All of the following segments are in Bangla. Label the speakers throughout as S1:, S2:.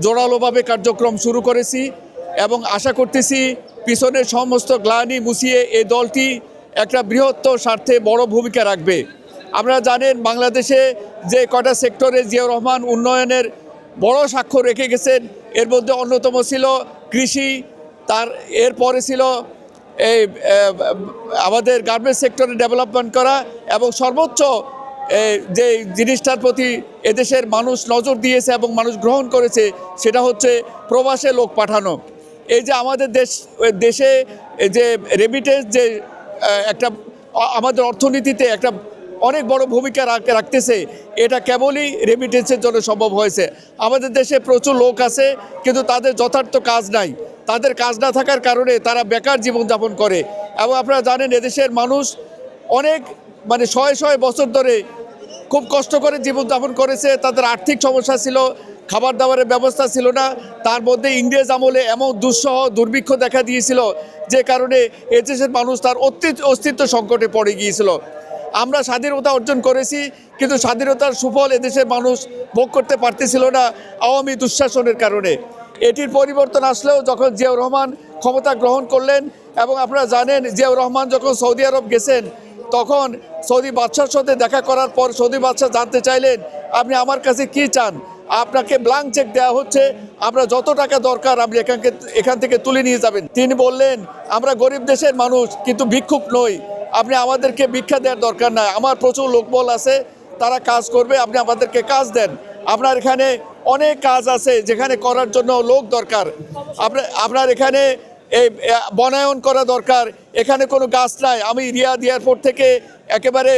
S1: জোরালোভাবে কার্যক্রম শুরু করেছি এবং আশা করতেছি পিছনের সমস্ত গ্লানি মুছিয়ে এই দলটি একটা বৃহত্তর স্বার্থে বড় ভূমিকা রাখবে। আপনারা জানেন বাংলাদেশে যে কটা সেক্টরে জিয়াউর রহমান উন্নয়নের বড় স্বাক্ষর রেখে গেছেন, এর মধ্যে অন্যতম ছিল কৃষি, এরপরে ছিল এই আমাদের গার্মেন্টস সেক্টরে ডেভেলপমেন্ট করা এবং সর্বোচ্চ যে জিনিসটার প্রতি এদেশের মানুষ নজর দিয়েছে এবং মানুষ গ্রহণ করেছে সেটা হচ্ছে প্রবাসে লোক পাঠানো। এই যে আমাদের দেশে যে রেমিটেন্স যে একটা আমাদের অর্থনীতিতে একটা অনেক বড় ভূমিকা রাখতেছে, এটা কেবলই রেমিটেন্সের জন্য সম্ভব হয়েছে। আমাদের দেশে প্রচুর লোক আছে কিন্তু তাদের যথার্থ কাজ নাই, তাদের কাজ না থাকার কারণে তারা বেকার জীবনযাপন করে। এবং আপনারা জানেন এদেশের মানুষ অনেক শয়ে শয়ে বছর ধরে খুব কষ্ট করে জীবনযাপন করেছে, তাদের আর্থিক সমস্যা ছিল, খাবার দাবারের ব্যবস্থা ছিল না, তার মধ্যে ইংরেজ আমলে এমন দুঃসহ দুর্ভিক্ষ দেখা দিয়েছিল যে কারণে এদেশের মানুষ তার অস্তিত্ব সংকটে পড়ে গিয়েছিল। আমরা স্বাধীনতা অর্জন করেছি কিন্তু স্বাধীনতার সুফল এদেশের মানুষ ভোগ করতে পারতেছিল না আওয়ামী দুঃশাসনের কারণে। এটির পরিবর্তন আসলেও যখন জিয়াউর রহমান ক্ষমতা গ্রহণ করলেন এবং আপনারা জানেন জিয়াউর রহমান যখন সৌদি আরব গেছেন তখন সৌদি বাদশার সাথে দেখা করার পর সৌদি বাদশাহ জানতে চাইলেন আপনি আমার কাছে কি চান, আপনাকে ব্ল্যাঙ্ক চেক দেওয়া হচ্ছে, আমরা যত টাকা দরকার আপনি এখান থেকে তুলে নিয়ে যাবেন। তিনি বললেন আমরা গরিব দেশের মানুষ কিন্তু ভিক্ষুক নই, আপনি আমাদেরকে ভিক্ষা দেওয়ার দরকার নাই, আমার প্রচুর লোকবল আছে, তারা কাজ করবে, আপনি আমাদেরকে কাজ দেন, আপনার এখানে অনেক কাজ আছে যেখানে করার জন্য লোক দরকার, আপনার এখানে এই বনায়ন করা দরকার, এখানে কোনো গাছ নাই। আমি রিয়াদ এয়ারপোর্ট থেকে একেবারে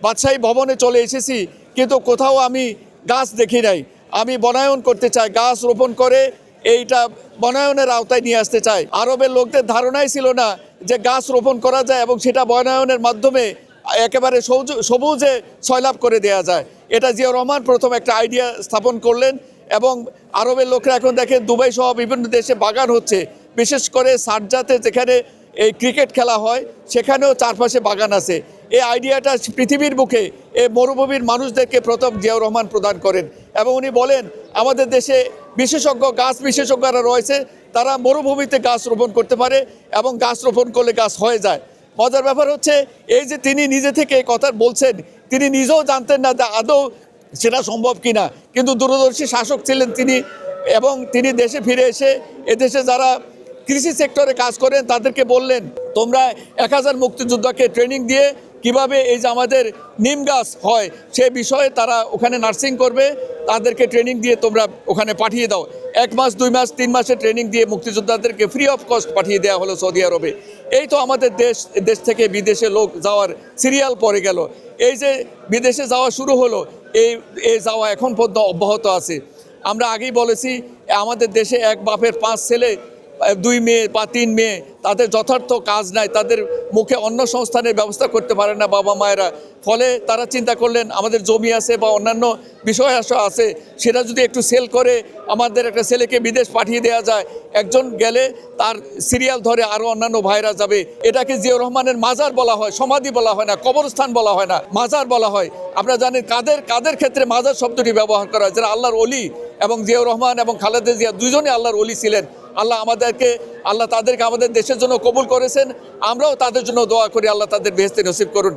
S1: বাদশাহী ভবনে চলে এসেছি কিন্তু কোথাও আমি গাছ দেখি নাই। আমি বনায়ন করতে চাই, গাছ রোপণ করে এইটা বনায়নের আওতায় নিয়ে আসতে চাই। আরবের লোকদের ধারণাই ছিল না যে গাছ রোপণ করা যায় এবং সেটা বনায়নের মাধ্যমে একেবারে সবুজে সয়লাভ করে দেওয়া যায়। এটা জিয়াউর রহমান প্রথম একটা আইডিয়া স্থাপন করলেন এবং আরবের লোকরা এখন দেখেন দুবাই সহ বিভিন্ন দেশে বাগান হচ্ছে, বিশেষ করে শারজাতে যেখানে এই ক্রিকেট খেলা হয় সেখানেও চারপাশে বাগান আছে। এই আইডিয়াটা পৃথিবীর বুকে এই মরুভূমির মানুষদেরকে প্রথম জিয়াউর রহমান প্রদান করেন এবং উনি বলেন আমাদের দেশে গাছ বিশেষজ্ঞরা রয়েছে, তারা মরুভূমিতে গাছ রোপণ করতে পারে এবং গাছ রোপণ করলে গাছ হয়ে যায়। মজার ব্যাপার হচ্ছে এই যে তিনি নিজে থেকে কথা বলছেন, তিনি নিজেও জানতেন না যে আদৌ সেটা সম্ভব কিনা, কিন্তু দূরদর্শী শাসক ছিলেন তিনি এবং তিনি দেশে ফিরে এসে এদেশে যারা কৃষি সেক্টরে কাজ করেন তাদেরকে বললেন তোমরা 1000 মুক্তিযোদ্ধাকে ট্রেনিং দিয়ে কিভাবে এই যে আমাদের নিম গাছ হয় সে বিষয়ে তারা ওখানে নার্সিং করবে, তাদেরকে ট্রেনিং দিয়ে তোমরা ওখানে পাঠিয়ে দাও। 1 মাস 2 মাস 3 মাসের ট্রেনিং দিয়ে মুক্তিযোদ্ধাদেরকে ফ্রি অফ কস্ট পাঠিয়ে দেওয়া হলো সৌদি আরবে। এই তো আমাদের দেশ থেকে বিদেশে লোক যাওয়ার সিরিয়াল পড়ে গেল। এই যে বিদেশে যাওয়া শুরু হলো, এই যাওয়া এখন পর্যন্ত অব্যাহত আছে। আমরা আগেই বলেছি আমাদের দেশে এক বাপের 5 ছেলে 2 মেয়ে বা 3 মেয়ে, তাদের যথার্থ কাজ নাই, তাদের মুখে অন্য সংস্থানের ব্যবস্থা করতে পারে না বাবা মায়েরা। ফলে তারা চিন্তা করলেন আমাদের জমি আছে বা অন্যান্য বিষয় আছে, সেটা যদি একটু সেল করে আমাদের একটা ছেলেকে বিদেশ পাঠিয়ে দেওয়া যায়, একজন গেলে তার সিরিয়াল ধরে আরও অন্যান্য ভাইরা যাবে। এটাকে জিয়াউর রহমানের মাজার বলা হয়, সমাধি বলা হয় না, কবরস্থান বলা হয় না, মাজার বলা হয়। আপনারা জানেন কাদের ক্ষেত্রে মাজার শব্দটি ব্যবহার করা হয়, যারা আল্লাহর ওলি, এবং জিয়াউর রহমান এবং খালেদা জিয়া দুজনই আল্লাহর ওলি ছিলেন। আল্লাহ তাদেরকে আমাদের দেশের জন্য কবুল করেছেন, আমরাও তাদের জন্য দোয়া করি আল্লাহ তাদের বেহেশতে নসিব করুন।